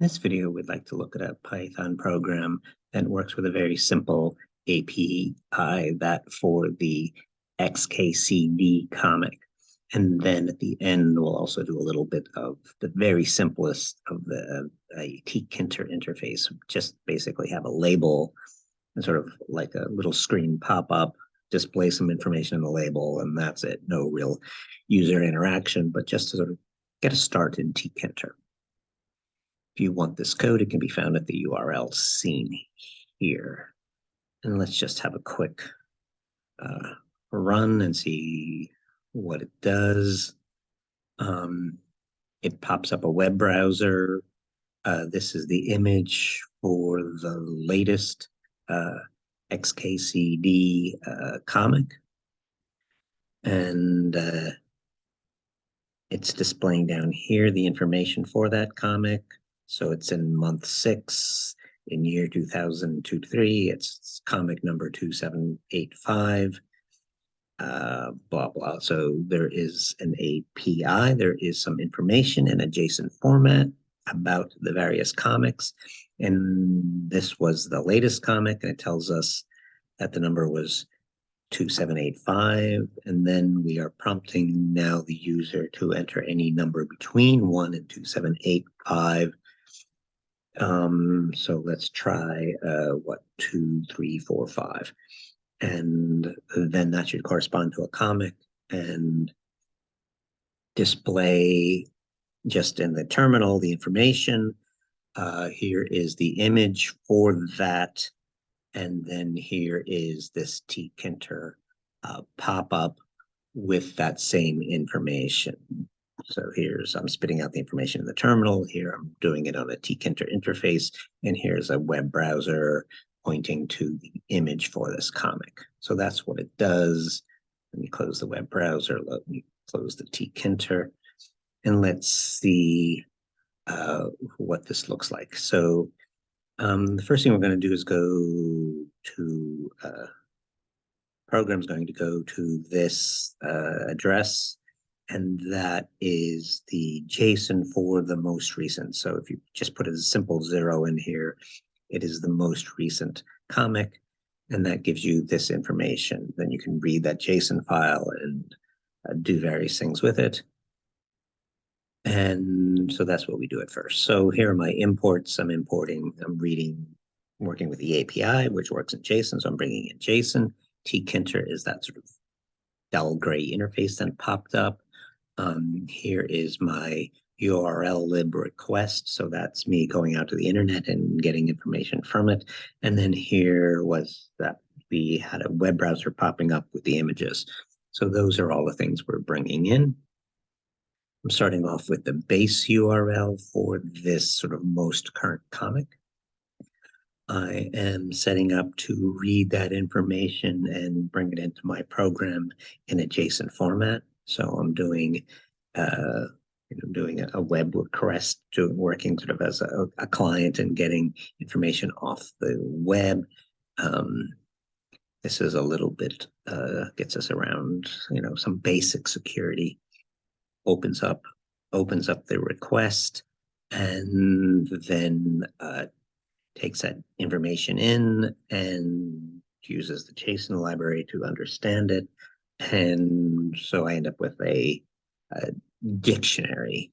In this video, we'd like to look at a Python program that works with a very simple API that for the XKCD comic. And then at the end, we'll also do a little bit of the very simplest of the TKinter interface. Just basically have a label and sort of like a little screen pop up, display some information in the label, and that's it. No real user interaction, but just to sort of get a start in TKinter. If you want this code, it can be found at the URL seen here. And let's just have a quick run and see what it does. It pops up a web browser. This is the image for the latest XKCD comic. And it's displaying down here the information for that comic. So it's in month 6 in year 2023. It's comic number 2785. Blah, blah. So there is an API. There is some information in a JSON format about the various comics. And this was the latest comic, and it tells us that the number was 2785. And then we are prompting now the user to enter any number between 1 and 2785. So let's try 2, 3, 4, 5. And then that should correspond to a comic and display just in the terminal the information. Here is the image for that. And then here is this TKinter pop-up with that same information. So I'm spitting out the information in the terminal. Here I'm doing it on a TKinter interface. And here's a web browser pointing to the image for this comic. So that's what it does. Let me close the web browser. Let me close the TKinter. And let's see what this looks like. So the first thing we're going to do is go to, program's going to go to this address, and that is the JSON for the most recent. So if you just put a simple 0 in here, it is the most recent comic, and that gives you this information. Then you can read that JSON file and do various things with it. And so that's what we do at first. So here are my imports. I'm working with the API, which works in JSON. So I'm bringing in JSON. TKinter is that sort of dull gray interface that popped up. Here is my urllib.request. So that's me going out to the internet and getting information from it. And then here was that we had a web browser popping up with the images. So those are all the things we're bringing in. I'm starting off with the base URL for this sort of most current comic. I am setting up to read that information and bring it into my program in a JSON format. So I'm doing a web request, working sort of as a client and getting information off the web. This is a little bit, gets us around, some basic security. Opens up the request, and then takes that information in and uses the JSON library to understand it. And so I end up with a dictionary.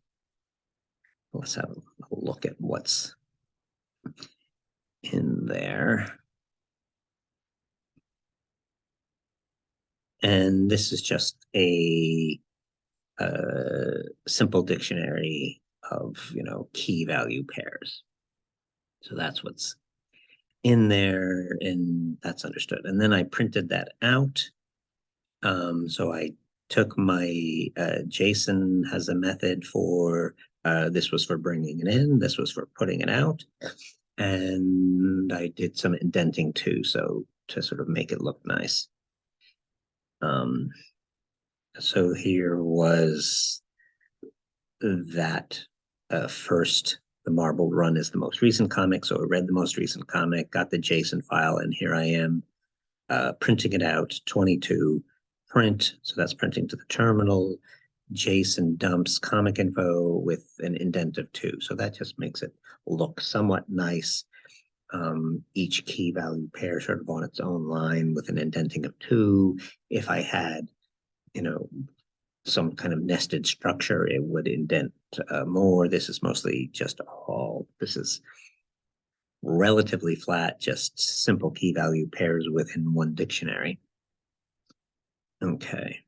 Let's have a look at what's in there. And this is just a simple dictionary of, key value pairs. So that's what's in there, and that's understood. And then I printed that out. So I took my JSON has a method for, this was for bringing it in, this was for putting it out. And I did some indenting too, so to sort of make it look nice. So here was that first, the marble run is the most recent comic. So I read the most recent comic, got the JSON file, and here I am printing it out, 22 print. So that's printing to the terminal. JSON dumps comic info with an indent of 2. So that just makes it look somewhat nice. Each key value pair sort of on its own line with an indenting of 2. If I had, some kind of nested structure, it would indent more. This is mostly just all, this is relatively flat, just simple key value pairs within one dictionary. Okay.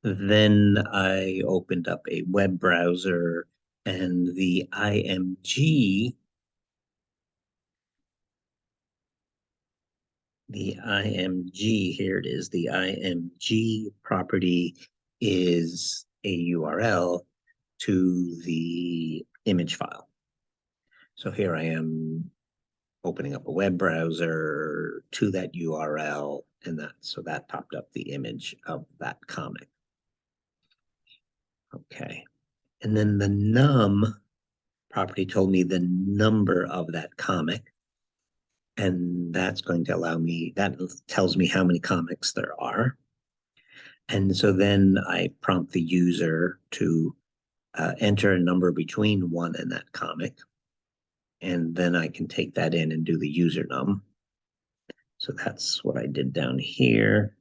Then I opened up a web browser, and the IMG here it is, the IMG property is a URL to the image file. So here I am opening up a web browser to that URL, and that popped up the image of that comic. Okay. And then the num property told me the number of that comic. And that's going to allow me, that tells me how many comics there are. And so then I prompt the user to enter a number between 1 and that comic. And then I can take that in and do the user num. So that's what I did down here.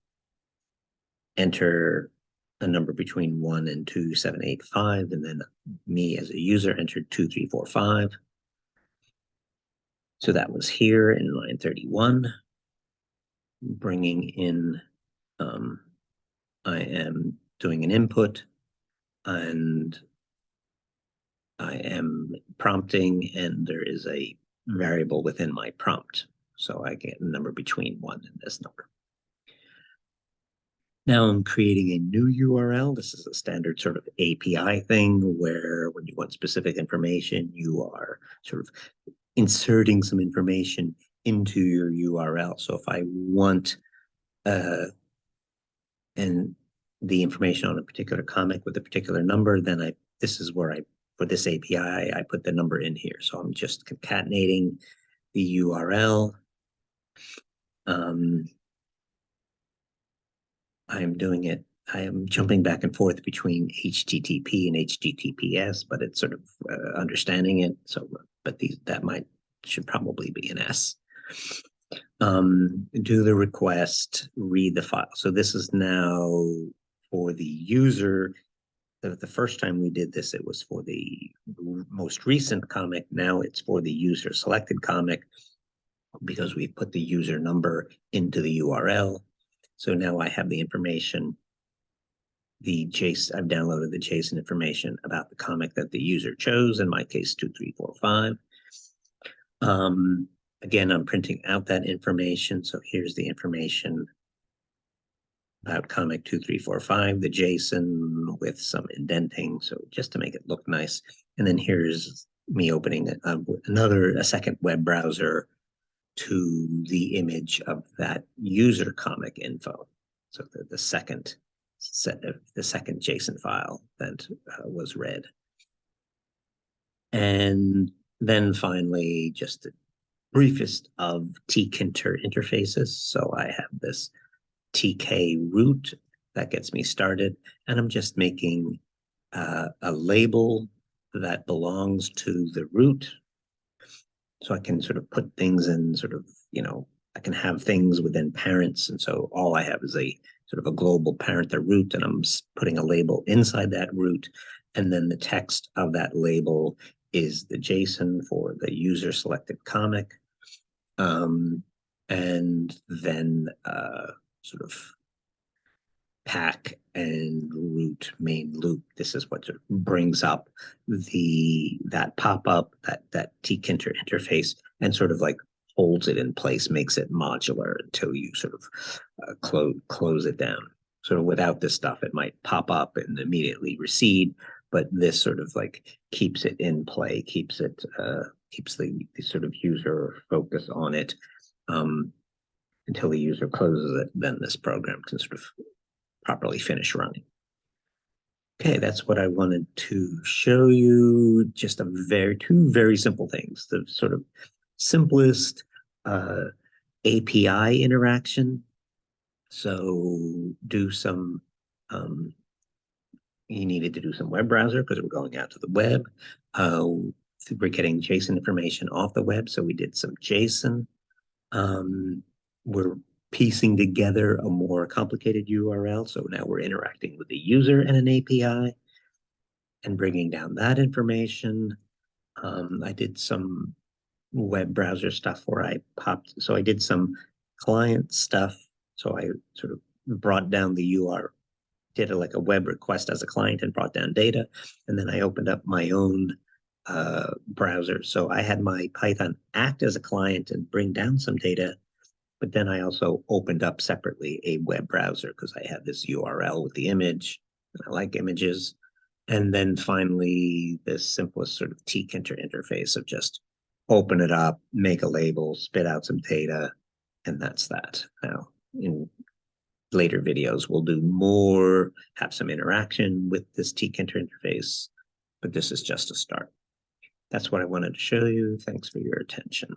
Enter a number between 1 and 2785, and then me as a user entered 2345. So that was here in line 31. Bringing in, I am doing an input, and I am prompting, and there is a variable within my prompt. So I get a number between 1 and this number. Now I'm creating a new URL. This is a standard sort of API thing where when you want specific information, you are sort of inserting some information into your URL. So if I want and the information on a particular comic with a particular number, then this is where for this API, I put the number in here. So I'm just concatenating the URL. I am jumping back and forth between HTTP and HTTPS, but it's sort of understanding it. So, but should probably be an S. Do the request, read the file. So this is now for the user. The first time we did this, it was for the most recent comic. Now it's for the user selected comic because we put the user number into the URL. So now I have the information, I've downloaded the JSON information about the comic that the user chose, in my case, 2345. Again, I'm printing out that information. So here's the information about comic 2345, the JSON with some indenting, so just to make it look nice. And then here's me opening a second web browser to the image of that user comic info. So the second JSON file that was read. And then finally, just the briefest of TKinter interfaces. So I have this TK root that gets me started, and I'm just making a label that belongs to the root. So I can sort of put things in sort of, I can have things within parents. And so all I have is a sort of a global parent, the root, and I'm putting a label inside that root. And then the text of that label is the JSON for the user selected comic. And then sort of pack and root main loop. This is what sort of brings up that pop-up, that TKinter interface, and sort of like holds it in place, makes it modular until you sort of close it down. Sort of without this stuff, it might pop up and immediately recede, but this sort of like keeps it in play, keeps the sort of user focus on it until the user closes it. Then this program can sort of properly finish running. Okay, that's what I wanted to show you. Just two very simple things. The sort of simplest API interaction. So do some you needed to do some web browser because we're going out to the web. We're getting JSON information off the web, so we did some JSON. We're piecing together a more complicated URL, so now we're interacting with the user and an API and bringing down that information. I did some web browser stuff where I did some client stuff. So I sort of brought down the URL, did like a web request as a client and brought down data. And then I opened up my own browser. So I had my Python act as a client and bring down some data. But then I also opened up separately a web browser because I had this URL with the image, and I like images. And then finally, this simplest sort of TKinter interface of just open it up, make a label, spit out some data, and that's that. Now, in later videos, we'll do more, have some interaction with this TKinter interface, but this is just a start. That's what I wanted to show you. Thanks for your attention.